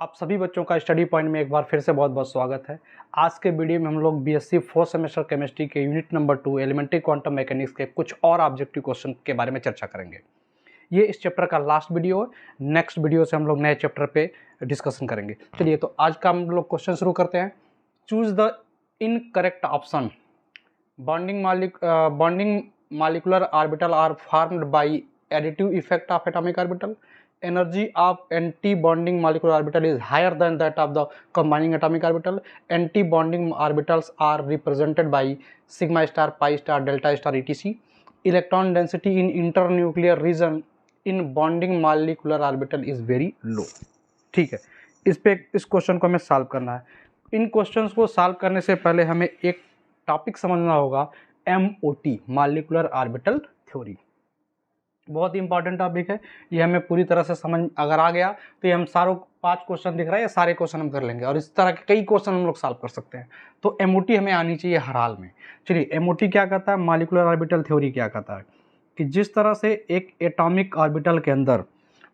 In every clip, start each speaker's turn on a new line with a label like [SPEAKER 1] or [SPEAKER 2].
[SPEAKER 1] आप सभी बच्चों का स्टडी पॉइंट में एक बार फिर से बहुत बहुत स्वागत है। आज के वीडियो में हम लोग बीएससी 4th सेमेस्टर केमिस्ट्री के unit number 2 elementary quantum mechanics के कुछ और ऑब्जेक्टिव क्वेश्चन के बारे में चर्चा करेंगे। ये इस चैप्टर का लास्ट वीडियो है। नेक्स्ट वीडियो से हम लोग नए चैप्टर पे डिस्कशन करेंगे। चलिए तो आज का हम लोग क्वेश्चन शुरू करते हैं। Choose the incorrect option. Bonding molecular orbital are formed by additive effect of atomic orbital. Energy of anti-bonding molecular orbital is higher than that of the combining atomic orbital. Anti-bonding orbitals are represented by sigma star, pi star, delta star, etc. Electron density in internuclear region in bonding molecular orbital is very low. ठीक है, इस question को हमें solve करना है। इन questions को solve करने से पहले हमें एक टॉपिक समझना होगा, MOT मॉलिक्यूलर ऑर्बिटल थ्योरी। बहुत ही इंपॉर्टेंट टॉपिक है। ये हमें पूरी तरह से समझ अगर आ गया तो ये हम सारों 5 क्वेश्चन दिख रहा है, ये सारे क्वेश्चन हम कर लेंगे और इस तरह के कई क्वेश्चन हम लोग सॉल्व कर सकते हैं। तो MOT हमें आनी चाहिए हर हाल में। चलिए, MOT क्या कहता है, मॉलिक्यूलर ऑर्बिटल थ्योरी क्या कहता है कि जिस तरह से एक एटॉमिक ऑर्बिटल के अंदर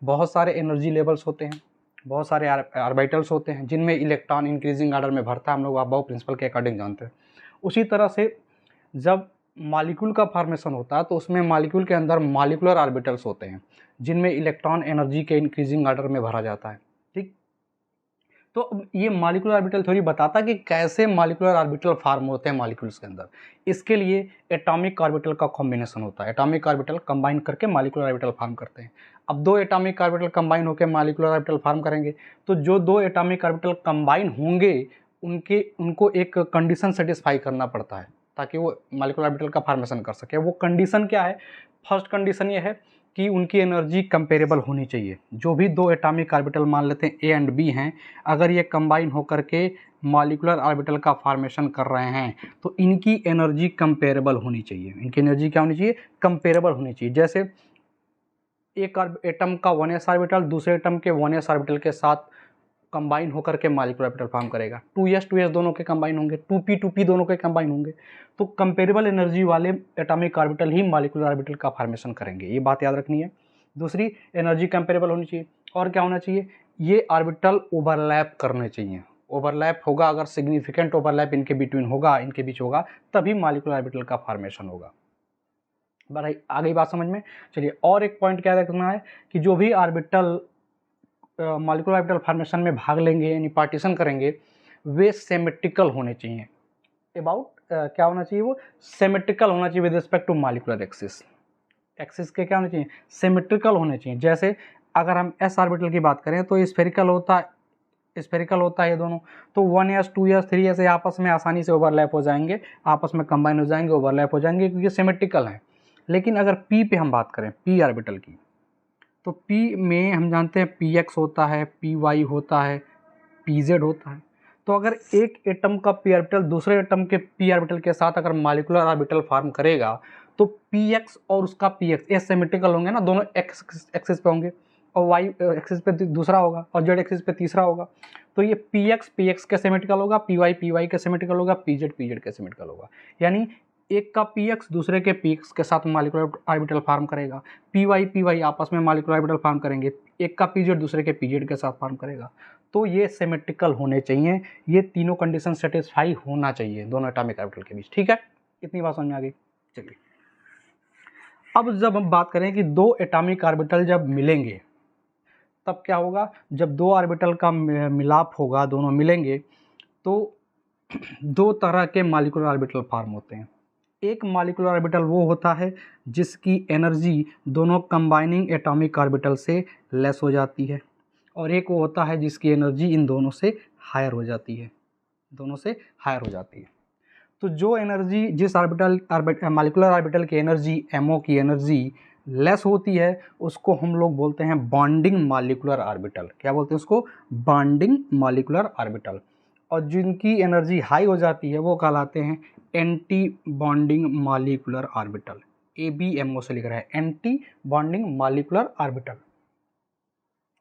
[SPEAKER 1] बहुत सारे एनर्जी लेवल्स होते हैं, बहुत सारे ऑर्बिटल्स होते हैं जिनमें इलेक्ट्रॉन इंक्रीजिंग ऑर्डर में भरता है, हम लोग अबाव प्रिंसिपल के अकॉर्डिंग जानते हैं। उसी तरह से जब मॉलिक्यूल का फॉर्मेशन होता है तो उसमें मॉलिक्यूल के अंदर मॉलिक्यूलर ऑर्बिटल्स होते हैं जिनमें इलेक्ट्रॉन एनर्जी के इंक्रीजिंग ऑर्डर में भरा जाता है। ठीक, तो ये मॉलिक्यूलर ऑर्बिटल थ्योरी बताता है कि कैसे मॉलिक्यूलर ऑर्बिटल फॉर्म होते हैं मॉलिक्यूल्स के अंदर। इसके लिए एटॉमिक ऑर्बिटल का कॉम्बिनेशन होता है। एटॉमिक ऑर्बिटल कंबाइन करके मॉलिक्यूलर ऑर्बिटल फॉर्म करते हैं। अब 2 एटॉमिक ऑर्बिटल कंबाइन होकर मॉलिक्यूलर ऑर्बिटल फॉर्म करेंगे तो जो 2 एटॉमिक ऑर्बिटल कंबाइन होंगे उनको एक कंडीशन सेटिस्फाई करना पड़ता है ताकि वो मॉलिक्यूलर ऑर्बिटल का फॉर्मेशन कर सके। वो कंडीशन क्या है? फर्स्ट कंडीशन ये है कि उनकी एनर्जी कंपेरेबल होनी चाहिए। जो भी 2 एटॉमिक ऑर्बिटल मान लेते हैं A एंड B हैं, अगर ये कंबाइन होकर के मॉलिक्यूलर ऑर्बिटल का फॉर्मेशन कर रहे हैं तो इनकी एनर्जी कंपेरेबल होनी चाहिए। इनकी एनर्जी क्या होनी चाहिए? कंपेरेबल होनी चाहिए। जैसे एक एटम का 1s ऑर्बिटल दूसरे एटम के 1s ऑर्बिटल के साथ कंबाइन होकर के मॉलिक्यूलर ऑर्बिटल फॉर्म करेगा। 2s दोनों के कंबाइन होंगे, 2p दोनों के कंबाइन होंगे, तो कंपेरेबल एनर्जी वाले एटॉमिक ऑर्बिटल ही मॉलिक्यूलर ऑर्बिटल का फॉर्मेशन करेंगे। ये बात याद रखनी है। दूसरी, एनर्जी कंपेरेबल होनी चाहिए। और क्या होना चाहिए? ये ऑर्बिटल ओवरलैप करने चाहिए। ओवरलैप होगा, अगर सिग्निफिकेंट ओवरलैप इनके बिटवीन होगा, इनके बीच होगा, तभी मॉलिक्यूलर ऑर्बिटल का फॉर्मेशन होगा। भाई आ गई बात समझ में? चलिए, और एक पॉइंट क्या रखना है कि जो भी ऑर्बिटल मॉलिक्यूलर ऑर्बिटल फॉर्मेशन में भाग लेंगे यानी पार्टीशन करेंगे, वे सिमेट्रिकल होने चाहिए। अबाउट क्या होना चाहिए? वो सिमेट्रिकल होना चाहिए with respect to molecular axis. Axis के क्या होने चाहिए? सिमेट्रिकल होने चाहिए। जैसे अगर हम s ऑर्बिटल की बात करें तो स्फेरिकल होता है ये दोनों, तो 1s 2s 3s आपस में आसानी से ओवरलैप हो जाएंगे, आपस में कंबाइन हो जाएंगे, ओवरलैप हो जाएंगे क्योंकि सिमेट्रिकल है। लेकिन अगर p पे हम बात करें, p ऑर्बिटल की, तो P में हम जानते हैं PX होता है, PY होता है, PZ होता है। तो अगर एक एटम का p ऑर्बिटल दूसरे एटम के p ऑर्बिटल के साथ अगर मॉलिक्यूलर ऑर्बिटल फॉर्म करेगा तो PX और उसका PX ये सिमेट्रिकल होंगे ना, दोनों x एक्सिस पे होंगे और y एक्सिस पे दूसरा होगा और z एक्सिस पे तीसरा होगा। तो ये PX के सिमेट्रिकल होगा, PY के सिमेट्रिकल होगा, PZ के सिमेट्रिकल होगा। यानी एक का px दूसरे के px के साथ मॉलिक्यूलर ऑर्बिटल फॉर्म करेगा, py आपस में मॉलिक्यूलर ऑर्बिटल फॉर्म करेंगे, एक का pz दूसरे के pz के साथ फॉर्म करेगा। तो ये सिमेट्रिकल होने चाहिए। ये तीनों कंडीशन सेटिस्फाई होना चाहिए दोनों एटॉमिक ऑर्बिटल के बीच। ठीक है, इतनी बात समझ में आ गई। चलिए, अब जब हम बात करें कि 2 एटॉमिक ऑर्बिटल जब मिलेंगे तब क्या होगा? जब 2 ऑर्बिटल का मिलाप होगा, दोनों मिलेंगे, तो 2 तरह के मॉलिक्यूलर ऑर्बिटल फॉर्म होते हैं। एक मॉलिक्यूलर ऑर्बिटल वो होता है जिसकी एनर्जी दोनों कंबाइनिंग एटॉमिक ऑर्बिटल से लेस हो जाती है, और एक वो होता है जिसकी एनर्जी इन दोनों से हायर हो जाती है, तो जो एनर्जी जिस मॉलिक्यूलर ऑर्बिटल की एनर्जी MO की एनर्जी लेस होती है उसको हम लोग बोलते हैं बॉन्डिंग मॉलिक्यूलर ऑर्बिटल। क्या बोलते हैं उसको? Bonding molecular orbital. और जिनकी एनर्जी हाई हो जाती है वो कहलाते हैं anti bonding molecular orbital. ABMO से लिख रहा है, एंटी बॉन्डिंग मॉलिक्यूलर ऑर्बिटल।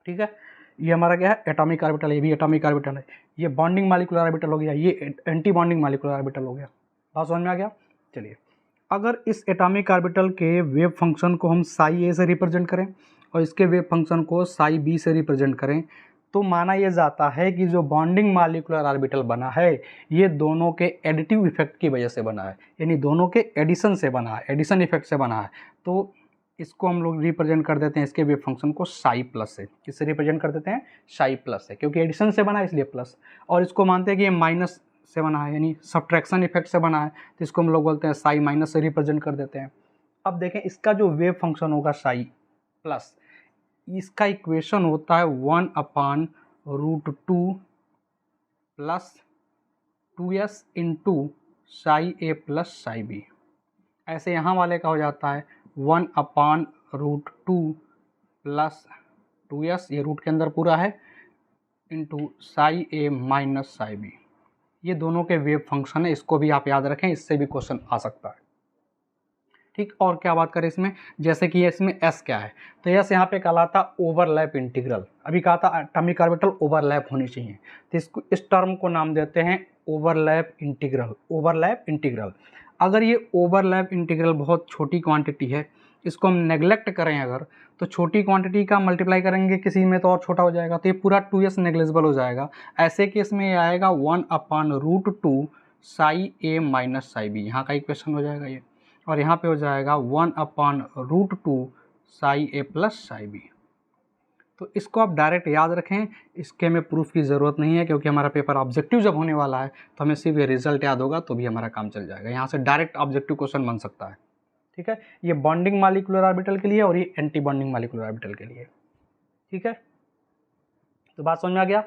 [SPEAKER 1] ठीक है, ये हमारा क्या है? Atomic orbital. ये भी एटॉमिक ऑर्बिटल है। ये बॉन्डिंग मॉलिक्यूलर ऑर्बिटल हो गया, ये एंटी बॉन्डिंग मॉलिक्यूलर ऑर्बिटल हो गया। बात समझ में आ गया? चलिए, अगर इस एटॉमिक ऑर्बिटल के वेव फंक्शन को हम psi a से रिप्रेजेंट करें और इसके वेव फंक्शन को psi b से रिप्रेजेंट करें तो माना यह जाता है कि जो बॉन्डिंग मॉलिक्यूलर ऑर्बिटल बना है ये दोनों के एडिटिव इफेक्ट की वजह से बना है, यानी दोनों के एडिशन से बना है, एडिशन इफेक्ट से बना है। तो इसको हम लोग रिप्रेजेंट कर देते हैं इसके वेव फंक्शन को साई प्लस से। किससे रिप्रेजेंट कर देते हैं? साई प्लस से, क्योंकि एडिशन से बना है इसलिए प्लस। और इसको मानते हैं कि ये माइनस से बना है, यानी सब्ट्रैक्शन इफेक्ट से बना है, तो इसको हम लोग बोलते हैं साई माइनस से रिप्रेजेंट कर देते हैं। अब देखें इसका जो वेव फंक्शन होगा साई प्लस, इसका इक्वेशन होता है 1/√2 प्लस 2s इंटू साई ए प्लस साई बी। ऐसे यहाँ वाले का हो जाता है 1/√2 प्लस 2s, ये रूट के अंदर पूरा है, इंटू साई ए माइनस साई बी। ये दोनों के वेव फंक्शन है, इसको भी आप याद रखें, इससे भी क्वेश्चन आ सकता है। ठीक, और क्या बात करें इसमें, जैसे कि इसमें एस क्या है, तो एस यहाँ पे कहलाता ओवरलैप इंटीग्रल। अभी कहा था एटॉमिक ऑर्बिटल ओवरलैप होनी चाहिए, तो इसको इस टर्म को नाम देते हैं ओवरलैप इंटीग्रल। ओवरलैप इंटीग्रल, अगर ये ओवरलैप इंटीग्रल बहुत छोटी क्वांटिटी है, इसको हम नेग्लेक्ट करें अगर, तो छोटी क्वांटिटी का मल्टीप्लाई करेंगे किसी में तो और छोटा हो जाएगा, तो ये पूरा 2s नेग्लिजिबल हो जाएगा। ऐसे केस में ये आएगा 1/√2 साई ए माइनस साई बी, यहाँ का इक्वेशन हो जाएगा ये, और यहाँ पे हो जाएगा 1/√2 साई ए प्लस साई बी। तो इसको आप डायरेक्ट याद रखें, इसके में प्रूफ की ज़रूरत नहीं है, क्योंकि हमारा पेपर ऑब्जेक्टिव जब होने वाला है तो हमें सिर्फ ये रिजल्ट याद होगा तो भी हमारा काम चल जाएगा। यहाँ से डायरेक्ट ऑब्जेक्टिव क्वेश्चन बन सकता है। ठीक है, ये बॉन्डिंग मॉलिक्यूलर ऑर्बिटल के लिए और ये एंटी बॉन्डिंग मॉलिक्यूलर ऑर्बिटल के लिए। ठीक है, तो बात समझ में आ गया।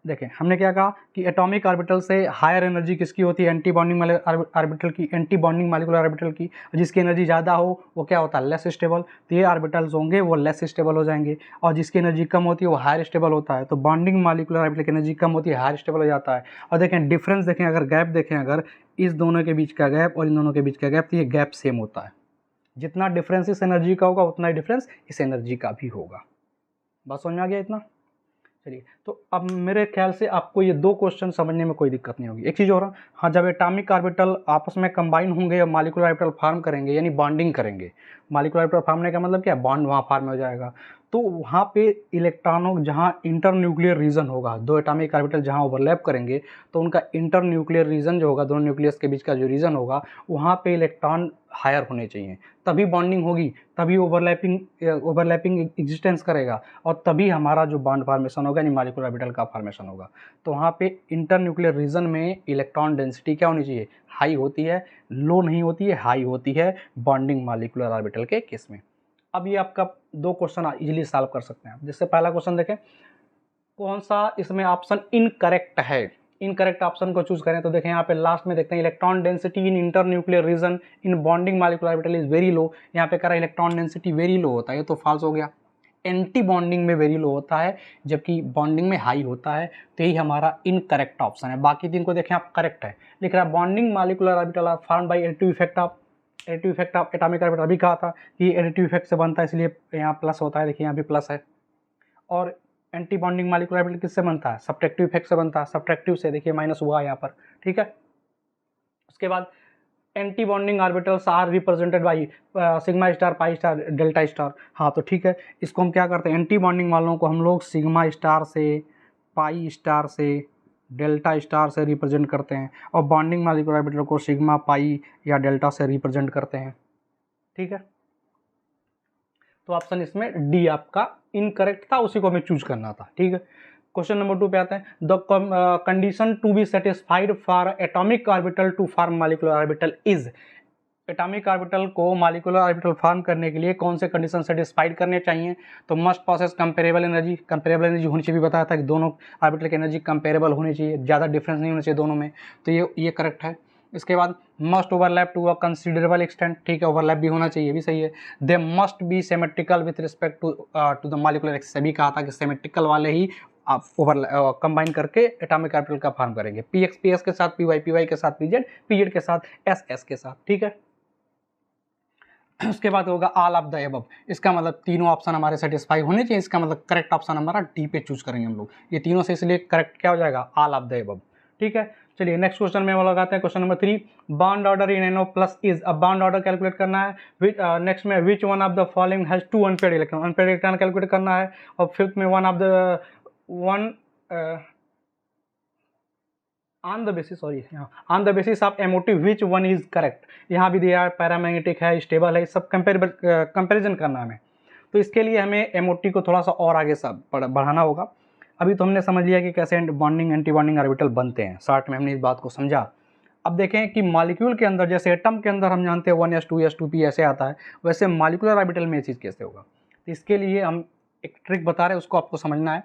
[SPEAKER 1] देखें हमने क्या कहा कि एटॉमिक ऑर्बिटल से हायर एनर्जी किसकी होती है? एंटी बॉन्डिंग ऑर्बिटल की, एंटी बॉन्डिंग मॉलिक्यूलर ऑर्बिटल की। जिसकी एनर्जी ज़्यादा हो वो क्या होता है? Less stable. तो ये ऑर्बिटल्स होंगे वो लेस स्टेबल हो जाएंगे, और जिसकी एनर्जी कम होती है वो हायर स्टेबल होता है। तो बॉन्डिंग मॉलिक्यूलर ऑर्बिटल की एनर्जी कम होती है, हायर स्टेबल हो जाता है। और देखें डिफरेंस देखें, अगर गैप देखें, अगर इस दोनों के बीच का गैप और इन दोनों के बीच का गैप, तो ये गैप सेम होता है। जितना डिफरेंस इस एनर्जी का होगा उतना ही डिफरेंस इस एनर्जी का भी होगा। बस समझ में आ गया इतना? चलिए, तो अब मेरे ख्याल से आपको ये दो क्वेश्चन समझने में कोई दिक्कत नहीं होगी। एक चीज़ हो रहा, हाँ, जब एटॉमिक ऑर्बिटल आपस में कंबाइन होंगे और मॉलिक्यूलर ऑर्बिटल फॉर्म करेंगे, यानी बॉन्डिंग करेंगे। मॉलिक्यूलर ऑर्बिटल फॉर्म होने का मतलब क्या है? बॉन्ड वहाँ फॉर्म हो जाएगा। तो वहाँ पे इलेक्ट्रॉनों, जहाँ इंटर न्यूक्लियर रीजन होगा, दो एटॉमिक ऑर्बिटल जहाँ ओवरलैप करेंगे, तो उनका इंटर न्यूक्लियर रीजन जो होगा, दोनों न्यूक्लियस के बीच का जो रीजन होगा, वहाँ पे इलेक्ट्रॉन हायर होने चाहिए, तभी बॉन्डिंग होगी, तभी ओवरलैपिंग एग्जिस्टेंस करेगा, और तभी हमारा जो बॉन्ड फॉर्मेशन होगा यानी मॉलिक्यूलर ऑर्बिटल का फॉर्मेशन होगा। तो वहाँ पे इंटर न्यूक्लियर रीजन में इलेक्ट्रॉन डेंसिटी क्या होनी चाहिए? हाई होती है, लो नहीं होती है, हाई होती है बॉन्डिंग मॉलिक्यूलर ऑर्बिटल के केस में। अब ये आपका दो क्वेश्चन इजीली सॉल्व कर सकते हैं। जिससे पहला क्वेश्चन देखें, कौन सा इसमें ऑप्शन इनकरेक्ट है? इनकरेक्ट ऑप्शन को चूज करें तो देखें यहाँ पे लास्ट में देखते हैं electron density in inter nuclear region in bonding molecular orbital is very low. यहाँ पे कह रहा है इलेक्ट्रॉन डेंसिटी वेरी लो होता है, ये तो फॉल्स हो गया। एंटी बॉन्डिंग में वेरी लो होता है, जबकि बॉन्डिंग में हाई होता है, तो यही हमारा इनकरेक्ट ऑप्शन है। बाकी तीन को देखें आप करेक्ट है। लिख रहा है bonding molecular orbital are formed by additive effect of atomic orbital. अभी कहा था कि एडिटिव इफेक्ट से बनता है, इसलिए यहाँ प्लस होता है, देखिए यहाँ भी प्लस है। और एंटी बॉन्डिंग मॉलिक्यूलर ऑर्बिटल किससे बनता है? सब्ट्रैक्टिव इफेक्ट से बनता है, सब्ट्रैक्टिव से, देखिए माइनस हुआ यहाँ पर। ठीक है, उसके बाद anti bonding orbitals are represented by sigma star, pi star, delta star. हाँ, तो ठीक है, इसको हम क्या करते हैं, एंटी बॉन्डिंग वालों को हम लोग सिग्मा स्टार से, पाई स्टार से, डेल्टा स्टार से रिप्रेजेंट करते हैं, और बॉन्डिंग मॉलिक्यूलर ऑर्बिटल को सिग्मा, पाई या डेल्टा से रिप्रेजेंट करते हैं। ठीक है, तो ऑप्शन इसमें डी आपका इनकरेक्ट था, उसी को हमें चूज करना था। ठीक है, क्वेश्चन नंबर 2 पे आते हैं। The condition to be satisfied for atomic orbital to form molecular orbital is. Atomic orbital को मॉलिक्यूलर ऑर्बिटल फॉर्म करने के लिए कौन से कंडीशन सेटिस्फाइड करने चाहिए? तो must possesses comparable energy, comparable energy होनी चाहिए, भी बताया था कि दोनों ऑर्बिटल की एनर्जी कंपेरेबल होनी चाहिए, ज़्यादा डिफरेंस नहीं होना चाहिए दोनों में, तो ये करेक्ट है। इसके बाद must overlap to a considerable extent, ठीक है, ओवरलैप भी होना चाहिए, भी सही है। They must be symmetrical with respect to the molecular axis, सभी कहा था कि सिमेट्रिकल वाले ही आप कंबाइन करके एटॉमिक ऑर्बिटल का फॉर्म करेंगे, पीएक्स के साथ पीवाई के साथ पीजेड के साथ एस के साथ। ठीक है, उसके बाद होगा ऑल ऑफ द एबव, इसका मतलब तीनों ऑप्शन हमारे सेटिस्फाई होने चाहिए, इसका मतलब करेक्ट ऑप्शन हमारा डी पे चूज करेंगे हम लोग, ये तीनों से, इसलिए करेक्ट क्या हो जाएगा? All of the above. ठीक है, चलिए नेक्स्ट क्वेश्चन में लगाते हैं, question number 3। Bond order in NO plus is, अब बॉन्ड ऑर्डर कैलकुलेट करना है। नेक्स्ट में which one of the following has 2 unpaired electron, unpaired electron calculate करना है। और फिफ्थ में one of the one on the basis on the basis of MOT which one is correct, यहाँ भी दिया है पैरामैग्नेटिक है, स्टेबल है, सब कंपेरिजन करना हमें। तो इसके लिए हमें एमओटी को थोड़ा सा और आगे बढ़ाना होगा। अभी तो हमने समझ लिया कि कैसे बॉन्डिंग एंटी बॉन्डिंग ऑर्बिटल बनते हैं, शॉर्ट में हमने इस बात को समझा। अब देखें कि मॉलिक्यूल के अंदर, जैसे एटम के अंदर हम जानते हैं 1s 2s 2p ऐसे आता है, वैसे मॉलिक्यूलर ऑर्बिटल में ये चीज़ कैसे होगा। तो इसके लिए हम एक ट्रिक बता रहे हैं, उसको आपको समझना है।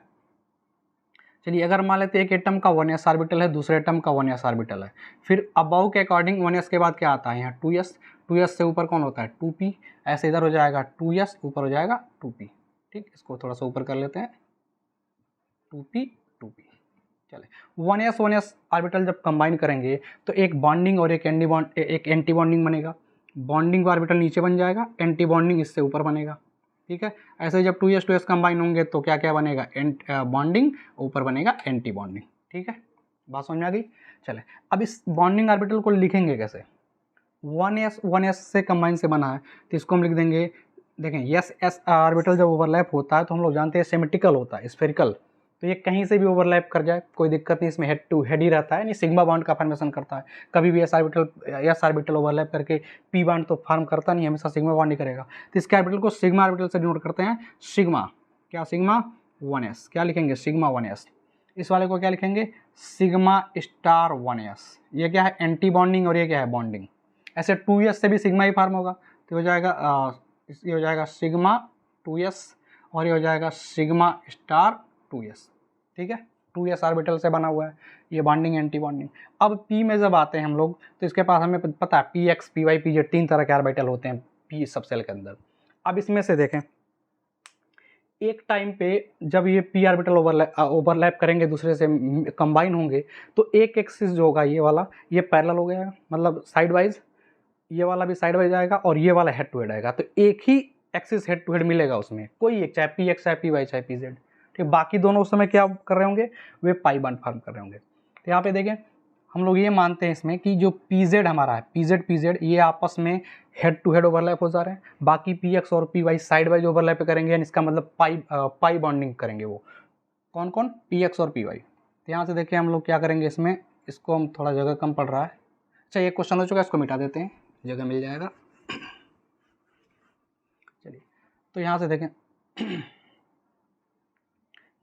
[SPEAKER 1] चलिए, अगर मान लेते हैं एक एटम का 1s ऑर्बिटल है, दूसरे एटम का 1s ऑर्बिटल है, फिर अबाउ के अकॉर्डिंग 1s के बाद क्या आता है, यहाँ 2s, 2s से ऊपर कौन होता है 2p, ऐसे इधर हो जाएगा 2s, ऊपर हो जाएगा 2p। ठीक, इसको थोड़ा सा ऊपर कर लेते हैं, 2p 2p। चले, 1s ऑर्बिटल जब कंबाइन करेंगे तो एक बॉन्डिंग और एक एंटी बॉन्डिंग बनेगा। बॉन्डिंग ऑर्बिटल नीचे बन जाएगा, एंटी बॉन्डिंग इससे ऊपर बनेगा। ठीक है, ऐसे जब 2s कंबाइन होंगे तो क्या क्या बनेगा, बॉन्डिंग, ऊपर बनेगा एंटी बॉन्डिंग। ठीक है, बात समझ में आ गई। चले, अब इस बॉन्डिंग ऑर्बिटल को लिखेंगे कैसे। 1s से कंबाइन से बना है, तो इसको हम लिख देंगे, देखें s ऑर्बिटल जब ओवरलैप होता है तो हम लोग जानते हैं सिमेट्रिकल होता है, स्फेरिकल। तो ये कहीं से भी ओवरलैप कर जाए कोई दिक्कत नहीं, इसमें हेड टू हेड ही रहता है, नहीं सिग्मा बॉन्ड का फॉर्मेशन करता है। कभी भी एस ऑर्बिटल ओवरलैप करके पी बॉन्ड तो फॉर्म करता नहीं, हमेशा सिग्मा बॉन्ड ही करेगा। तो इसके ऑर्बिटल को सिग्मा ऑर्बिटल से डिनोट करते हैं, सिग्मा, क्या सिग्मा 1s, क्या लिखेंगे सिग्मा 1s। इस वाले को क्या लिखेंगे, सिग्मा स्टार 1s। ये क्या है, एंटी बॉन्डिंग, और ये क्या है, बॉन्डिंग। ऐसे 2s से भी सिग्मा ही फॉर्म होगा, तो हो जाएगा ये हो जाएगा सिग्मा 2s, और ये हो जाएगा सिग्मा स्टार 2s। ठीक है, 2s ऑर्बिटल से बना हुआ है ये बॉन्डिंग एंटी बॉन्डिंग। अब p में जब आते हैं हम लोग, तो इसके पास हमें पता है px py pz 3 तरह के ऑर्बिटल होते हैं p सबसेल के अंदर। अब इसमें से देखें, एक टाइम पे जब ये p ऑर्बिटल ओवरलैप करेंगे, दूसरे से कंबाइन होंगे, तो एक एक्सिस जो होगा ये वाला, ये पैरेलल हो गया, मतलब साइड वाइज, ये वाला भी साइड वाइज आएगा, और ये वाला हेड टू हेड आएगा। तो एक ही एक्सिस हेड टू हेड मिलेगा उसमें, कोई एक, चाहे px चाहे py चाहे pz। ठीक, बाकी दोनों उस समय क्या कर रहे होंगे, वे पाई बॉन्ड फॉर्म कर रहे होंगे। तो यहाँ पे देखें, हम लोग ये मानते हैं इसमें कि जो pz हमारा है, pz ये आपस में हेड टू हेड ओवरलैप हो जा रहे हैं, बाकी px और py साइड वाइज ओवरलैप करेंगे, यानी इसका मतलब पाई बॉन्डिंग करेंगे। वो कौन कौन, px और py। तो यहाँ से देखिए हम लोग क्या करेंगे इसमें, इसको हम थोड़ा जगह कम पड़ रहा है, अच्छा ये क्वेश्चन हो चुका है, इसको मिटा देते हैं, जगह मिल जाएगा। चलिए, तो यहाँ से देखें,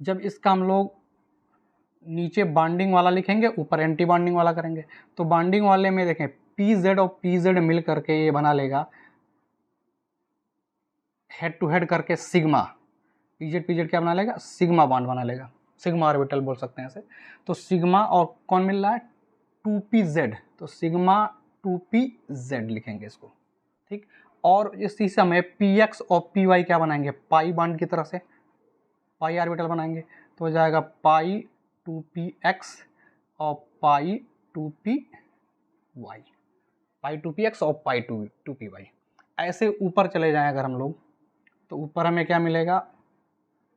[SPEAKER 1] जब इसका हम लोग नीचे बॉन्डिंग वाला लिखेंगे, ऊपर एंटी बॉन्डिंग वाला करेंगे, तो बॉन्डिंग वाले में देखें pz और pz मिल करके ये बना लेगा हेड टू हेड करके सिग्मा, pz क्या बना लेगा, सिग्मा बॉन्ड बना लेगा, सिग्मा ऑर्बिटल बोल सकते हैं ऐसे। तो सिग्मा और कौन मिल रहा है 2pz, तो सिग्मा 2pz लिखेंगे इसको। ठीक, और इसी समय px और py क्या बनाएंगे, पाई बॉन्ड की तरह से पाई ऑर्बिटल बनाएंगे, तो हो जाएगा पाई 2px और पाई 2py, पाई 2px और पाई 2py। ऐसे ऊपर चले जाएं अगर हम लोग, तो ऊपर हमें क्या मिलेगा,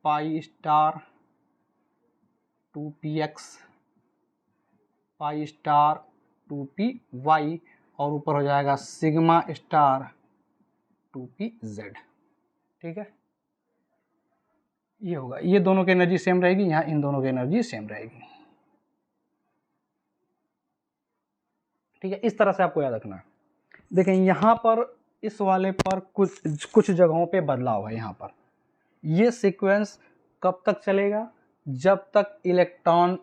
[SPEAKER 1] pi star 2px, pi star 2py, और ऊपर हो जाएगा सिग्मा स्टार 2pz। ठीक है, ये होगा, ये दोनों की एनर्जी सेम रहेगी, यहाँ इन दोनों की एनर्जी सेम रहेगी। ठीक है, इस तरह से आपको याद रखना है। देखें यहाँ पर इस वाले पर कुछ जगहों पे बदलाव है। यहाँ पर ये सीक्वेंस कब तक चलेगा, जब तक इलेक्ट्रॉन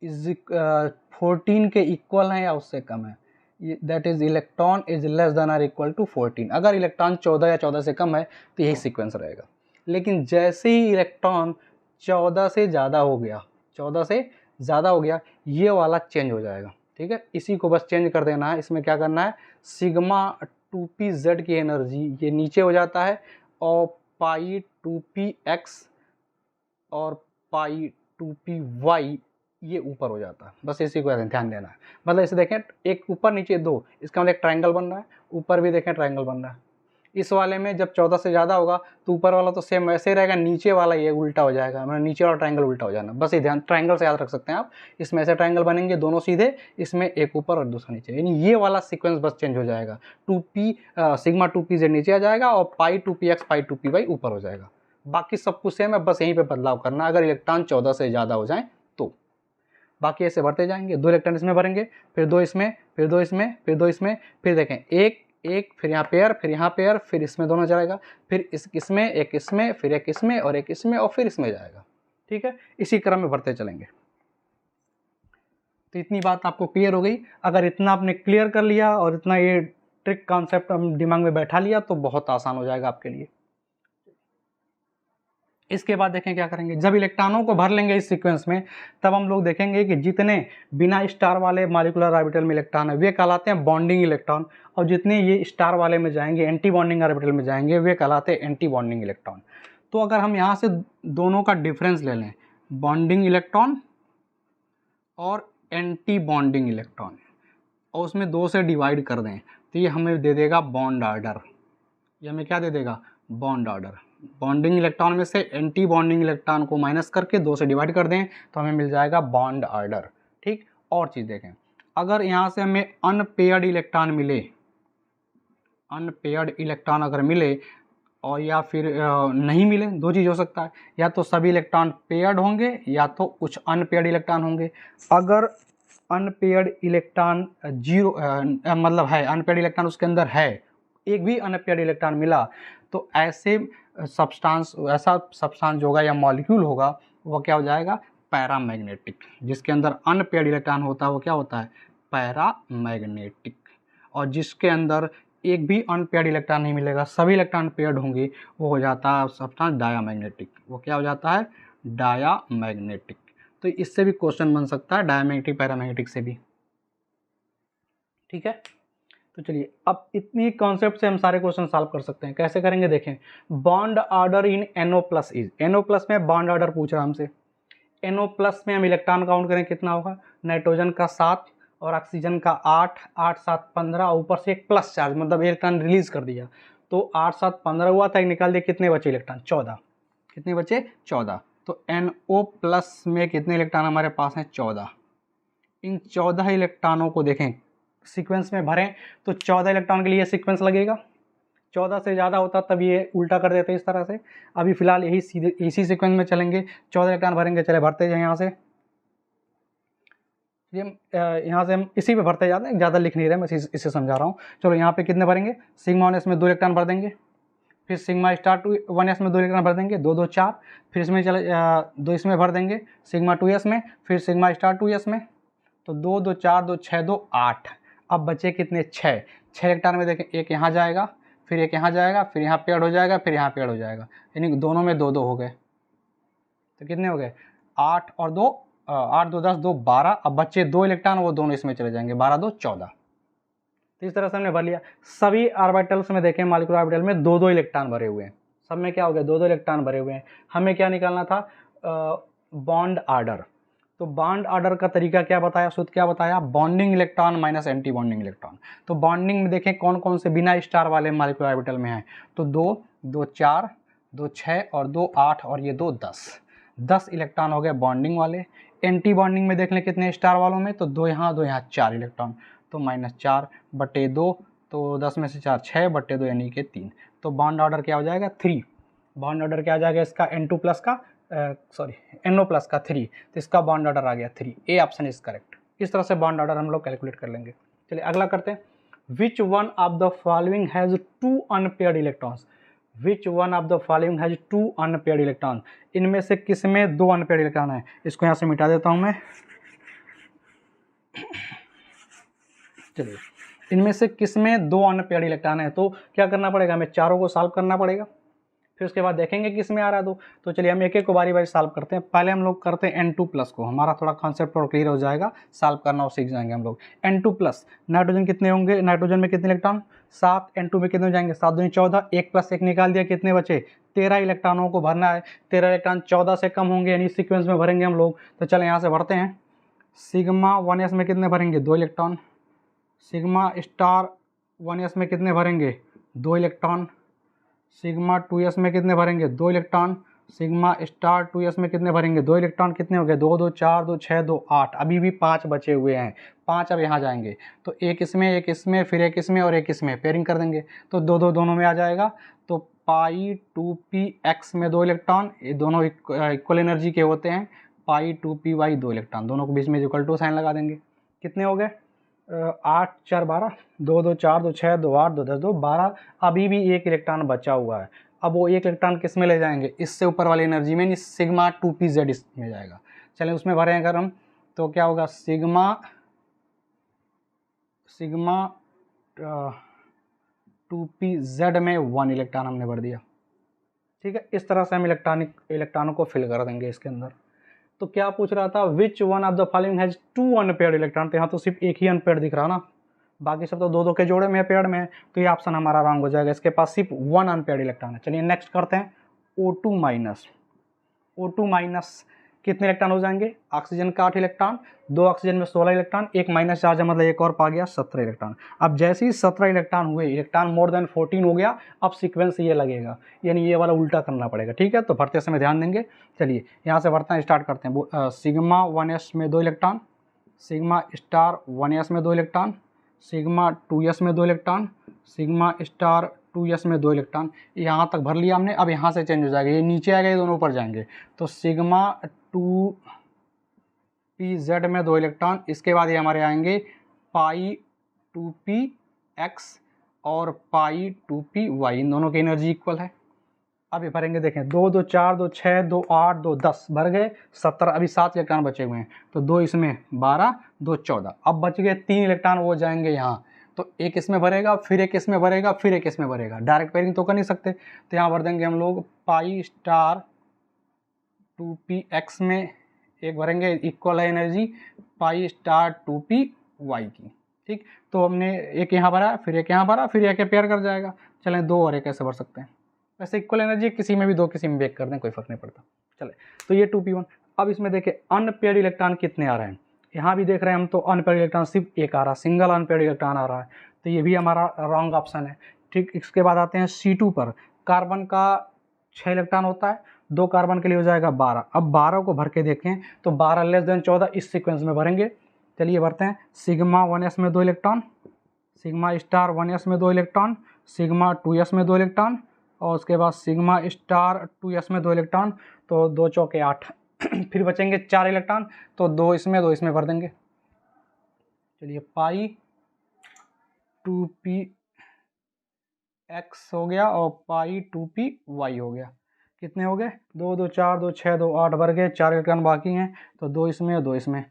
[SPEAKER 1] 14 के इक्वल है या उससे कम है, that is electron is less than और इक्वल टू 14। अगर इलेक्ट्रॉन 14 या 14 से कम है तो यही सीक्वेंस रहेगा। लेकिन जैसे ही इलेक्ट्रॉन 14 से ज़्यादा हो गया, 14 से ज़्यादा हो गया, ये वाला चेंज हो जाएगा। ठीक है, इसी को बस चेंज कर देना है। इसमें क्या करना है, सिग्मा 2pz की एनर्जी ये नीचे हो जाता है, और पाई 2px और पाई 2py ये ऊपर हो जाता है। बस इसी को ध्यान देना है। मतलब इसे देखें, एक ऊपर नीचे दो, इसका मतलब एक ट्रायंगल बन रहा है, ऊपर भी देखें ट्रायंगल बन रहा है। इस वाले में जब 14 से ज़्यादा होगा तो ऊपर वाला तो सेम वैसे ही रहेगा, नीचे वाला ये उल्टा हो जाएगा, मतलब नीचे वाला ट्रायंगल उल्टा हो जाना। बस ये ध्यान, ट्रायंगल से याद रख सकते हैं आप। इसमें ऐसे ट्रायंगल बनेंगे दोनों सीधे, इसमें एक ऊपर और दूसरा नीचे, यानी ये वाला सीक्वेंस बस चेंज हो जाएगा। सिग्मा 2pz नीचे आ जाएगा और पाई 2px पाई 2py ऊपर हो जाएगा। बाकी सब कुछ सेम है, बस यहीं पे बदलाव करना अगर इलेक्ट्रॉन 14 से ज़्यादा हो जाए तो। बाकी ऐसे भरते जाएंगे, 2 इलेक्ट्रॉन इसमें भरेंगे, फिर 2 इसमें, फिर 2 इसमें, फिर 2 इसमें, फिर देखें एक एक, फिर यहाँ पेयर, फिर यहाँ पेयर, फिर इसमें दोनों जाएगा, फिर इसमें एक, इसमें, फिर एक इसमें और एक इसमें और फिर इसमें जाएगा। ठीक है, इसी क्रम में भरते चलेंगे। तो इतनी बात आपको क्लियर हो गई। अगर इतना आपने क्लियर कर लिया और इतना ये ट्रिक कॉन्सेप्ट हम दिमाग में बैठा लिया तो बहुत आसान हो जाएगा आपके लिए। इसके बाद देखें क्या करेंगे, जब इलेक्ट्रॉनों को भर लेंगे इस सीक्वेंस में, तब हम लोग देखेंगे कि जितने बिना स्टार वाले मॉलिक्यूलर ऑर्बिटल में इलेक्ट्रॉन है वे कहलाते हैं बॉन्डिंग इलेक्ट्रॉन, और जितने ये स्टार वाले में जाएंगे, एंटी बॉन्डिंग ऑर्बिटल में जाएंगे, वे कहलाते हैं एंटी बॉन्डिंग इलेक्ट्रॉन। तो अगर हम यहाँ से दोनों का डिफरेंस ले लें, बॉन्डिंग इलेक्ट्रॉन और एंटी बॉन्डिंग इलेक्ट्रॉन, और उसमें 2 से डिवाइड कर दें, तो ये हमें दे देगा बॉन्ड ऑर्डर। ये हमें क्या दे देगा, बॉन्ड ऑर्डर। बॉन्डिंग इलेक्ट्रॉन में से एंटी बॉन्डिंग इलेक्ट्रॉन को माइनस करके 2 से डिवाइड कर दें तो हमें मिल जाएगा बॉन्ड ऑर्डर। ठीक, और चीज़ देखें, अगर यहाँ से हमें अनपेयर्ड इलेक्ट्रॉन मिले, अनपेयर्ड इलेक्ट्रॉन अगर मिले और या फिर नहीं मिले, 2 चीज़ हो सकता है, या तो सभी इलेक्ट्रॉन पेयर्ड होंगे या तो कुछ अनपेयर्ड इलेक्ट्रॉन होंगे। अगर अनपेयर्ड इलेक्ट्रॉन 0 मतलब है, अनपेयर्ड इलेक्ट्रॉन उसके अंदर है, एक भी अनपेयर्ड इलेक्ट्रॉन मिला, तो ऐसे सब्सटेंस, ऐसा सब्सटेंस जो होगा या मॉलिक्यूल होगा वो क्या हो जाएगा, पैरामैग्नेटिक। जिसके अंदर अनपेयर्ड इलेक्ट्रॉन होता है वो क्या होता है, पैरामैग्नेटिक। और जिसके अंदर एक भी अनपेयर्ड इलेक्ट्रॉन नहीं मिलेगा, सभी इलेक्ट्रॉन पेयर्ड होंगे, वो हो जाता है सब्सटेंस डायामैग्नेटिक। वो क्या हो जाता है, डायामैग्नेटिक। तो इससे भी क्वेश्चन बन सकता है, डायामैग्नेटिक पैरामैग्नेटिक से भी। ठीक है, तो चलिए अब इतनी कॉन्सेप्ट से हम सारे क्वेश्चन सॉल्व कर सकते हैं। कैसे करेंगे देखें, bond order in NO+ is, NO+ में बॉन्ड ऑर्डर पूछ रहा हमसे। NO+ में हम इलेक्ट्रॉन काउंट करें कितना होगा, नाइट्रोजन का 7 और ऑक्सीजन का 8, 8 7 15, ऊपर से एक प्लस चार्ज, मतलब इलेक्ट्रॉन रिलीज कर दिया, तो 8 7 15 हुआ था, निकाल दिया, कितने बचे इलेक्ट्रॉन, 14। कितने बचे, 14। तो NO+ में कितने इलेक्ट्रॉन हमारे पास हैं, 14। इन 14 इलेक्ट्रॉनों को देखें सीक्वेंस में भरें तो 14 इलेक्ट्रॉन के लिए सीक्वेंस लगेगा। 14 से ज़्यादा होता तब ये उल्टा कर देते इस तरह से। अभी फिलहाल यही सीधे इसी सीक्वेंस में चलेंगे, 14 इलेक्ट्रॉन भरेंगे। चले भरते जाए यहाँ से, यहाँ से हम इसी पे भरते जाते हैं, ज़्यादा लिख नहीं रहे, मैं इसे समझा रहा हूँ। चलो यहाँ पे कितने भरेंगे, सिग्मा 1s में 2 इलेक्ट्रॉन भर देंगे, फिर सिग्मा स्टार 1s में 2 इलेक्ट्रॉन भर देंगे, 2 2 4, फिर इसमें चले 2 इसमें भर देंगे, सिग्मा 2s में, फिर सिग्मा स्टार 2s में, तो 2 2 4 2 6 2 8। अब बचे कितने, 6। 6 इलेक्ट्रॉन में देखें, एक यहाँ जाएगा, फिर एक यहाँ जाएगा, फिर यहाँ पेड़ हो जाएगा, फिर यहाँ पेड़ हो जाएगा, यानी दोनों में 2 2 हो गए। तो कितने हो गए, 8 और 2 8 2 10 2 12। अब बच्चे 2 इलेक्ट्रॉन, वो दोनों इसमें चले जाएंगे, 12 2 14। तो इस तरह से हमने भर लिया। सभी ऑर्बिटल्स में देखें, मॉलिक्यूलर ऑर्बिटल में 2 2 इलेक्ट्रॉन भरे हुए हैं, सब में क्या हो गया, 2 2 इलेक्ट्रॉन भरे हुए हैं। हमें क्या निकालना था, बॉन्ड ऑर्डर। तो बॉन्ड ऑर्डर का तरीका क्या बताया, सूत्र क्या बताया, bonding electron minus anti bonding electron. तो बॉन्डिंग में देखें कौन कौन से बिना स्टार वाले मॉलिक्यूलर ऑर्बिटल में हैं, तो 2 2 4 2 6 और 2 8 और ये 2 10। 10 इलेक्ट्रॉन हो गए बॉन्डिंग वाले। एंटी बॉन्डिंग में देख लें कितने स्टार वालों में, तो 2 यहाँ 2 यहाँ 4 इलेक्ट्रॉन, तो -4 बटे 2, तो 10 में से 4 6 बटे 2 यानी कि 3। तो बॉन्ड ऑर्डर क्या हो जाएगा, 3। बॉन्ड ऑर्डर क्या आ जाएगा इसका, N2+ का NO+ का 3, तो इसका बॉन्ड ऑर्डर आ गया 3। A option is correct. इस तरह से बॉन्ड ऑर्डर हम लोग कैलकुलेट कर लेंगे। चलिए अगला करते हैं, which one of the following has 2 unpaired electrons. Which one of the following has 2 unpaired electron, इनमें से किस में 2 अनपेयर्ड इलेक्ट्रॉन है। इसको यहाँ से मिटा देता हूँ मैं। चलिए, इनमें से किस में 2 अनपेयर्ड इलेक्ट्रॉन है, तो क्या करना पड़ेगा, हमें चारों को सॉल्व करना पड़ेगा, फिर उसके बाद देखेंगे किस में आ रहा है। तो चलिए हम एक एक को बारी बारी सॉल्व करते हैं। पहले हम लोग करते हैं N2+ को, हमारा थोड़ा कॉन्सेप्ट और क्लियर हो जाएगा, सॉल्व करना और सीख जाएंगे हम लोग। N2+, नाइट्रोजन कितने होंगे, नाइट्रोजन में कितने इलेक्ट्रॉन, 7। N2 में कितने हो जाएंगे, 7 दूनी 14, 1 + 1 निकाल दिया, कितने बचे, 13 इलेक्ट्रॉनों को भरना है। 13 इलेक्ट्रॉन 14 से कम होंगे, यानी सीक्वेंस में भरेंगे हम लोग। तो चले यहाँ से भरते हैं। सिग्मा 1s में कितने भरेंगे, 2 इलेक्ट्रॉन। सिग्मा स्टार 1s में कितने भरेंगे, 2 इलेक्ट्रॉन। सिग्मा 2s में कितने भरेंगे, 2 इलेक्ट्रॉन। सिग्मा स्टार 2s में कितने भरेंगे, 2 इलेक्ट्रॉन। कितने हो गए, 2 2 4 2 6 2 8। अभी भी 5 बचे हुए हैं, 5 अब यहाँ जाएंगे, तो एक इसमें, फिर एक इसमें और एक इसमें, पेयरिंग कर देंगे, तो 2 2 दोनों में आ जाएगा। तो पाई 2p(x) में 2 इलेक्ट्रॉन, ये दोनों इक्वल एनर्जी के होते हैं, पाई 2p(y) 2 इलेक्ट्रॉन, दोनों को बीच में इक्वल टू साइन लगा देंगे। कितने हो गए? 8 4 12, 2 2 4 2 6 2 8 2 10 2 12। अभी भी एक इलेक्ट्रॉन बचा हुआ है। अब वो एक इलेक्ट्रॉन किस में ले जाएंगे? इससे ऊपर वाली एनर्जी में, सिग्मा 2pz इसमें जाएगा। चलें उसमें भरें अगर हम, तो क्या होगा? सिग्मा 2pz में 1 इलेक्ट्रॉन हमने भर दिया। ठीक है, इस तरह से हम इलेक्ट्रॉनों को फिल कर देंगे इसके अंदर। तो क्या पूछ रहा था? Which one of the following has 2 unpaired electron. तो यहाँ तो सिर्फ एक ही अनपेयर्ड दिख रहा ना, बाकी सब तो 2 2 के जोड़े में पेयर्ड में है, तो ये ऑप्शन हमारा रॉन्ग हो जाएगा। इसके पास सिर्फ 1 अनपेयर्ड इलेक्ट्रॉन है। चलिए नेक्स्ट करते हैं। O2 माइनस कितने इलेक्ट्रॉन हो जाएंगे? ऑक्सीजन का 8 इलेक्ट्रॉन, 2 ऑक्सीजन में 16 इलेक्ट्रॉन, एक माइनस चार्ज है, मतलब एक और पा गया 17 इलेक्ट्रॉन। अब जैसे ही 17 इलेक्ट्रॉन हुए, इलेक्ट्रॉन मोर देन 14 हो गया, अब सीक्वेंस ये लगेगा, यानी ये वाला उल्टा करना पड़ेगा। ठीक है, तो भरते समय ध्यान देंगे। चलिए यहाँ से भरते हैं, स्टार्ट करते हैं। सिग्मा 1s में 2 इलेक्ट्रॉन, सिग्मा स्टार 1s में 2 इलेक्ट्रॉन, सिग्मा 2s में 2 इलेक्ट्रॉन, सिग्मा स्टार 2s में 2 इलेक्ट्रॉन। यहाँ तक भर लिया हमने। अब यहाँ से चेंज हो जाएगा, ये नीचे आएगा, ये दोनों ऊपर जाएंगे। तो सिग्मा 2pz में 2 इलेक्ट्रॉन, इसके बाद ये हमारे आएंगे पाई 2px और पाई 2py, इन दोनों की एनर्जी इक्वल है। अब ये भरेंगे, देखें 2 2 4 2 6 2 8 2 10 भर गए, 17। अभी 7 इलेक्ट्रॉन बचे हुए हैं, तो 2 इसमें 12 2 14। अब बच गए 3 इलेक्ट्रॉन, वो जाएंगे यहाँ। तो एक इसमें भरेगा, फिर एक इसमें भरेगा, फिर एक इसमें भरेगा। डायरेक्ट पेयरिंग तो कर नहीं सकते, तो यहाँ भर देंगे हम लोग पाई स्टार 2px में एक भरेंगे, इक्वल है एनर्जी पाई स्टार 2py की। ठीक, तो हमने एक यहाँ भरा, फिर एक यहाँ भरा, फिर एक पेयर कर जाएगा। चलें 2 और 1 ऐसे भर सकते हैं। वैसे इक्वल एनर्जी किसी में भी 2, किसी में भी 1 कर दें, कोई फर्क नहीं पड़ता। चले, तो ये 2p1। अब इसमें देखें अनपेयर्ड इलेक्ट्रॉन कितने आ रहे हैं, यहाँ भी देख रहे हैं हम, तो अनपेयर्ड इलेक्ट्रॉन सिर्फ एक आ रहा है, सिंगल अनपेयर्ड इलेक्ट्रॉन आ रहा है, तो ये भी हमारा रॉन्ग ऑप्शन है। ठीक, इसके बाद आते हैं C2 पर। कार्बन का 6 इलेक्ट्रॉन होता है, 2 कार्बन के लिए हो जाएगा 12। अब 12 को भर के देखें तो 12 लेस देन 14 इस सीक्वेंस में भरेंगे। चलिए भरते हैं। सिग्मा 1s में 2 इलेक्ट्रॉन, सिग्मा स्टार 1s में 2 इलेक्ट्रॉन, सिग्मा 2s में 2 इलेक्ट्रॉन, और उसके बाद सिग्मा स्टार 2s में 2 इलेक्ट्रॉन, तो 2 चौके 8। फिर बचेंगे 4 इलेक्ट्रॉन, तो 2 इसमें भर देंगे। चलिए पाई 2px हो गया और पाई 2py हो गया। कितने हो गए? 2 2 4 2 6 2 8 भर गए, 4 इलेक्ट्रॉन बाकी हैं, तो 2 इसमें और 2 इसमें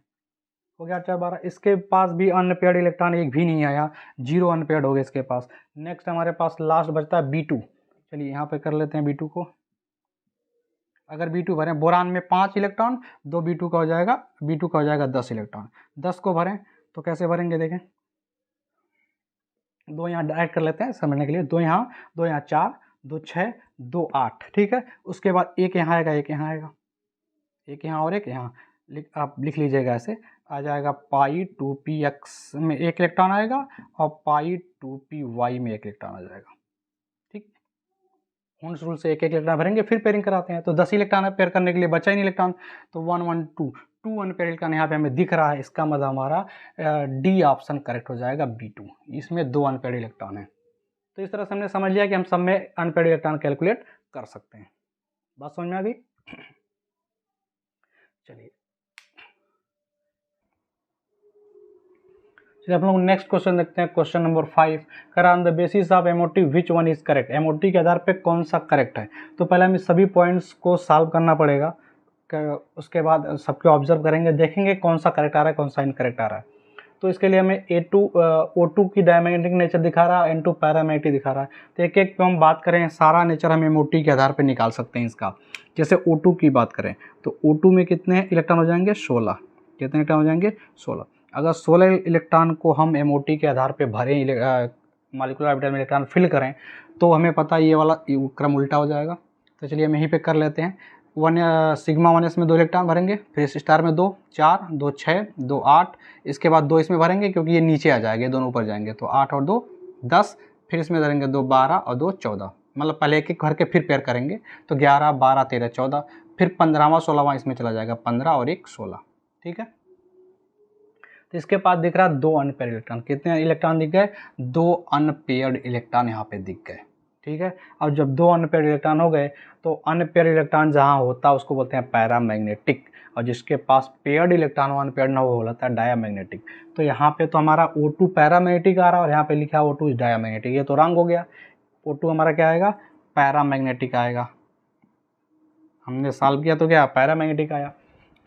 [SPEAKER 1] हो गया 4 12। इसके पास भी अनपेयर्ड इलेक्ट्रॉन एक भी नहीं आया, 0 अनपेयर्ड हो गए इसके पास। नेक्स्ट हमारे पास लास्ट बचता है B2। चलिए यहाँ पे कर लेते हैं B2 को। अगर B2 भरें, बोरान में 5 इलेक्ट्रॉन, 2 B2 का हो जाएगा, B2 का हो जाएगा 10 इलेक्ट्रॉन। 10 को भरें तो कैसे भरेंगे देखें, 2 यहाँ डायरेक्ट कर लेते हैं समझने के लिए। 2 यहाँ 4 2 6 2 8। ठीक है, उसके बाद एक यहाँ आएगा, एक यहाँ आएगा, एक यहाँ और एक यहाँ। आप लिख लीजिएगा, ऐसे आ जाएगा पाई 2px में 1 इलेक्ट्रॉन आएगा और पाई 2py में 1 इलेक्ट्रॉन आ जाएगा। ठीक, हुंस रूल से 1 1 इलेक्ट्रॉन भरेंगे, फिर पेयरिंग कराते हैं। तो 10 इलेक्ट्रॉन है, पेयर करने के लिए बचा ही नहीं इलेक्ट्रॉन, तो 1 1 2 अनपेयर इलेक्ट्रॉन यहाँ पे हमें दिख रहा है। इसका मतलब हमारा डी ऑप्शन करेक्ट हो जाएगा, B2। इसमें 2 अनपेयर इलेक्ट्रॉन है। तो इस तरह से हमने समझ लिया कि हम सब में अनपेयर इलेक्ट्रॉन कैलकुलेट कर सकते हैं। बात समझ में आ गई? चलिए हम लोग नेक्स्ट क्वेश्चन देखते हैं। क्वेश्चन नंबर 5, कर on the basis of MOT which one is correct. MOT के आधार पे कौन सा करेक्ट है। तो पहले हमें सभी पॉइंट्स को सॉल्व करना पड़ेगा, उसके बाद सबके ऑब्जर्व करेंगे, देखेंगे कौन सा करेक्ट आ रहा है, कौन सा इनकरेक्ट आ रहा है। तो इसके लिए हमें O2 की डायमैग्नेटिक नेचर दिखा रहा है, N2 पैरामैग्नेटिक दिखा रहा है। तो एक एक पे हम बात करें, सारा नेचर हम एमओटी के आधार पे निकाल सकते हैं इसका। जैसे O2 की बात करें तो O2 में कितने इलेक्ट्रॉन हो जाएंगे? 16। कितने इलेक्ट्रॉन हो जाएंगे? 16। अगर 16 इलेक्ट्रॉन को हम एमओटी के आधार पे भरें, मॉलिक्यूलर ऑर्बिटल में इलेक्ट्रॉन फिल करें, तो हमें पता है ये वाला क्रम उल्टा हो जाएगा। तो चलिए हम यहीं पे कर लेते हैं। सिग्मा 1s में 2 इलेक्ट्रॉन भरेंगे, फिर स्टार में 2 4 2 6 2 8, इसके बाद 2 इसमें भरेंगे क्योंकि ये नीचे आ जाएंगे, दोनों ऊपर जाएंगे, तो 8 और 2 10, फिर इसमें धरेंगे 2 12 और 2 14, मतलब पहले एक एक भर के फिर पेयर करेंगे, तो 11 12 13 14, फिर 15वां 16वां इसमें चला जाएगा, 15 और 1 16। ठीक है, तो इसके पास दिख रहा है 2 अनपेयर्ड इलेक्ट्रॉन। कितने इलेक्ट्रॉन दिख गए? 2 अनपेयर्ड इलेक्ट्रॉन यहाँ पे दिख गए। ठीक है। अब जब 2 अनपेयर इलेक्ट्रॉन हो गए तो अनपेयर इलेक्ट्रॉन जहाँ होता है उसको बोलते हैं पैरामैग्नेटिक, और जिसके पास पेयर्ड इलेक्ट्रॉन हो अनपेयर्ड ना वो होता है डायामैग्नेटिक। तो यहाँ पे तो हमारा O2 पैरामैग्नेटिक आ रहा है और यहाँ पे लिखा है O2 इज डायामैग्नेटिक, ये तो रंग हो गया। O2 हमारा क्या आएगा, पैरामैग्नेटिक आएगा। हमने सॉल्व किया तो क्या पैरामैग्नेटिक आया।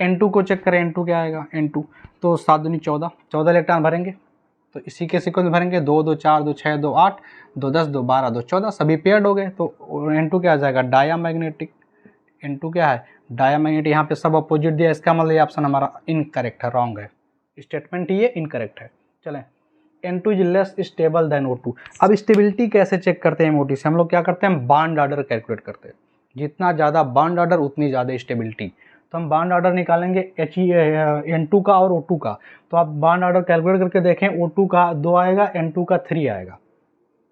[SPEAKER 1] N2 को चेक करें, N2 क्या आएगा, N2 तो 7 दूनी 14, 14 इलेक्ट्रॉन भरेंगे तो इसी के सीक्वेंस भरेंगे, 2 2 4 2 6 2 8 2 10 2 12 2 14, सभी पेयर्ड हो गए तो N2 क्या आ जाएगा, डायामैग्नेटिक। N2 क्या है, डायामैग्नेटिक। यहाँ पे सब अपोजिट दिया, इसका मतलब ये ऑप्शन हमारा इनकरेक्ट है, रॉन्ग है, स्टेटमेंट ये इनकरेक्ट है। चलें, N2 is less stable then O2। अब स्टेबिलिटी कैसे चेक करते हैं MOT से, हम लोग क्या करते हैं, बॉन्ड ऑर्डर कैलकुलेट करते हैं। जितना ज़्यादा बॉन्ड ऑर्डर उतनी ज़्यादा स्टेबिलिटी। तो हम बॉन्ड ऑर्डर निकालेंगे N2 का और O2 का। तो आप बॉन्ड ऑर्डर कैलकुलेट करके देखें, O2 का 2 आएगा, N2 का 3 आएगा।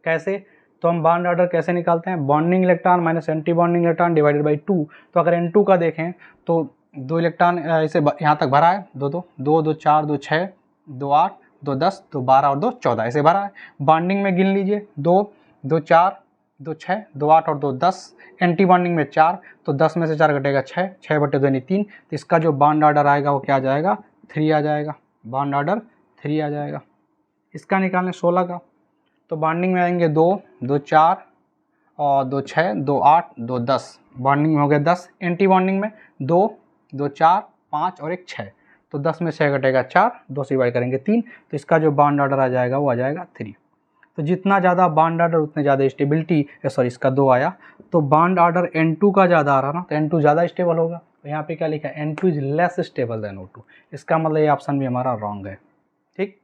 [SPEAKER 1] कैसे, तो हम बॉन्ड ऑर्डर कैसे निकालते हैं, bonding electron minus anti bonding electron divided by 2। तो अगर N2 का देखें तो 2 इलेक्ट्रॉन इसे यहाँ तक भरा है, 2 2 2 2 4 2 6 2 8 2 10 2 12 और 2 14 ऐसे भरा है। बॉन्डिंग में गिन लीजिए, 2 2 4 2 6 2 8 और 2 10, एंटी बॉन्डिंग में 4, तो 10 में से 4 घटेगा 6, 6 बटे 2 यानी 3। तो इसका जो बॉन्ड ऑर्डर आएगा वो क्या आ जाएगा, 3 आ जाएगा, बॉन्ड ऑर्डर 3 आ जाएगा। इसका निकालें 16 का, तो बॉन्डिंग में आएंगे 2 2 4 और 2 6 2 8 2 10, बॉन्डिंग में हो गया 10। एंटी बॉन्डिंग में 2 2 4 5 और 1 6, तो 10 में 6 घटेगा 4, 2 से डिवाइड करेंगे 3, तो इसका जो बॉन्ड ऑर्डर आ जाएगा वो आ जाएगा 3। तो जितना ज़्यादा बॉन्ड ऑर्डर उतने ज़्यादा स्टेबिलिटी, सॉरी इसका 2 आया, तो बॉन्ड ऑर्डर N2 का ज़्यादा आ रहा ना, तो N2 ज़्यादा स्टेबल होगा। तो यहाँ पे क्या लिखा है, N2 is less stable then O2। इसका मतलब ये ऑप्शन भी हमारा रॉन्ग है। ठीक,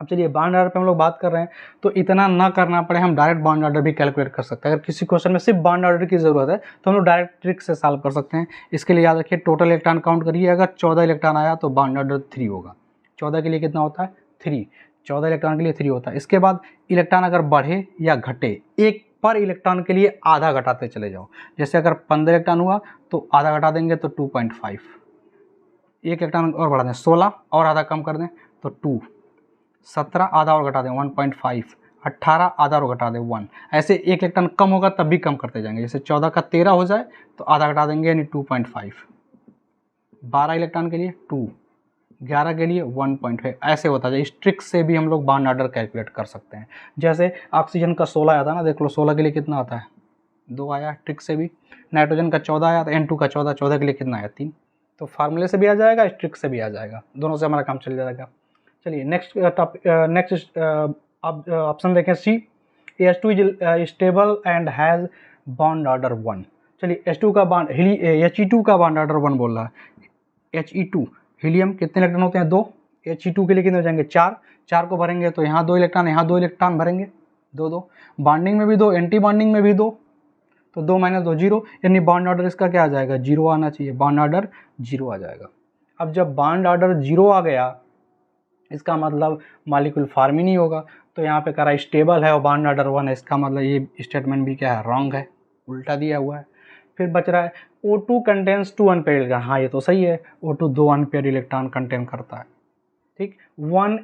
[SPEAKER 1] अब चलिए बॉन्ड ऑर्डर पे हम लोग बात कर रहे हैं, तो इतना ना करना पड़े, हम डायरेक्ट बॉन्ड ऑर्डर भी कैलकुलेट कर सकते हैं। अगर किसी क्वेश्चन में सिर्फ बॉन्ड ऑर्डर की ज़रूरत है तो हम लोग डायरेक्ट ट्रिक से सॉल्व कर सकते हैं। इसके लिए याद रखिए, टोटल इलेक्ट्रॉन काउंट करिए, अगर 14 इलेक्ट्रॉन आया तो बॉन्ड ऑर्डर 3 होगा। 14 के लिए कितना होता है, 3, 14 इलेक्ट्रॉन के लिए 3 होता है। इसके बाद इलेक्ट्रॉन अगर बढ़े या घटे, एक पर इलेक्ट्रॉन के लिए आधा घटाते चले जाओ। जैसे अगर 15 इलेक्ट्रॉन हुआ तो आधा घटा देंगे तो 2.5, एक इलेक्ट्रॉन और बढ़ा दें 16 और आधा कम कर दें तो 2, 17 आधा और घटा दें 1.5, 18 आधा और घटा दें 1, ऐसे एक इलेक्ट्रॉन कम होगा तब भी कम करते जाएंगे। जैसे 14 का 13 हो जाए तो आधा घटा देंगे यानी 2.5, 12 इलेक्ट्रॉन के लिए 2, 11 के लिए 1.5, ऐसे होता है। इस ट्रिक से भी हम लोग बॉन्ड ऑर्डर कैलकुलेट कर सकते हैं। जैसे ऑक्सीजन का 16 आया था ना, देख लो 16 के लिए कितना आता है, 2 आया ट्रिक से भी। नाइट्रोजन का 14 आया, तो N2 का 14, 14 के लिए कितना आया, 3। तो फार्मूले से भी आ जाएगा, इस ट्रिक से भी आ जाएगा, दोनों से हमारा काम चल जाएगा। चलिए नेक्स्ट ऑप्शन देखें, सी, H2 is stable and has bond order 1। चलिए H2 का बॉन्ड He2 का बॉन्ड ऑर्डर 1 बोल रहा है। He2 हीलियम कितने इलेक्ट्रॉन होते हैं, 2, He2 के लिए कितने हो जाएंगे, 4, 4 को भरेंगे तो यहाँ 2 इलेक्ट्रॉन, यहाँ 2 इलेक्ट्रॉन भरेंगे, 2 2, बॉन्डिंग में भी 2, एंटी बॉन्डिंग में भी 2, तो 2 - 2 0, यानी बॉन्ड ऑर्डर इसका क्या आ जाएगा, 0 आना चाहिए, बॉन्ड ऑर्डर 0 आ जाएगा। अब जब बॉन्ड ऑर्डर 0 आ गया, इसका मतलब मॉलिक्यूल फॉर्म ही नहीं होगा। तो यहाँ पे करा स्टेबल है और बॉन्ड ऑर्डर 1 है, इसका मतलब ये स्टेटमेंट भी क्या है, रॉन्ग है, उल्टा दिया हुआ है। फिर बच रहा है O2 कंटेन्स 2 अनपेयर इलेक्ट्रॉन, हाँ ये तो सही है, O2 2 अनपेयर इलेक्ट्रॉन कंटेन करता है। ठीक, 1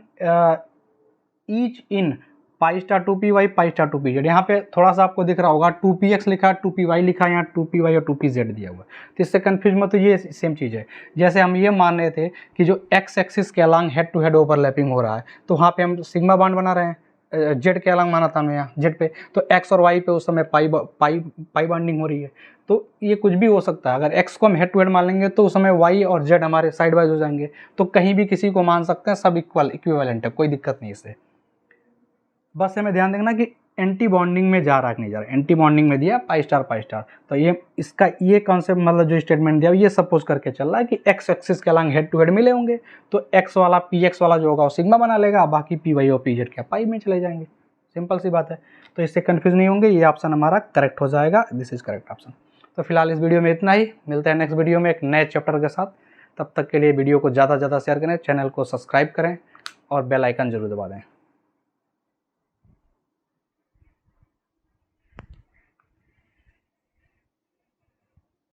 [SPEAKER 1] each in pi star 2p y pi star 2pz। यहाँ पे थोड़ा सा आपको दिख रहा होगा 2px लिखा है, 2py लिखा है, यहाँ 2py और 2pz दिया हुआ है, तो इससे कन्फ्यूज मत, तो ये सेम चीज़ है। जैसे हम ये मान रहे थे कि जो x एक्सिस के along head to head overlapping हो रहा है, तो वहाँ पे हम सिग्मा बॉन्ड बना रहे हैं, जेड के अलॉन्ग माना था हमें यहाँ जेड पे, तो x और y पे उस समय पाई बॉन्डिंग हो रही है। तो ये कुछ भी हो सकता है, अगर x को हम हेड टू हेड मान लेंगे तो उस समय y और z हमारे साइड वाइज हो जाएंगे, तो कहीं भी किसी को मान सकते हैं, सब इक्विवेलेंट है, कोई दिक्कत नहीं इससे। बस हमें ध्यान देना कि एंटी बॉन्डिंग में जा रहा है कि नहीं जा रहा है। एंटी बॉन्डिंग में दिया पाई स्टार, तो ये इसका ये कॉन्सेप्ट मतलब जो स्टेटमेंट दिया ये सपोज करके चल रहा है कि x एक्सिस के अलॉन्ग हेड टू हेड मिले होंगे, तो x वाला px वाला जो होगा वो सिग्मा बना लेगा, बाकी py और pz क्या पाई में चले जाएंगे, सिंपल सी बात है। तो इससे कन्फ्यूज नहीं होंगे, ये ऑप्शन हमारा करेक्ट हो जाएगा, दिस इज करेक्ट ऑप्शन। तो फिलहाल इस वीडियो में इतना ही, मिलते हैं नेक्स्ट वीडियो में एक नए चैप्टर के साथ। तब तक के लिए वीडियो को ज़्यादा से ज़्यादा शेयर करें, चैनल को सब्सक्राइब करें और बेल आइकन जरूर दबा दें।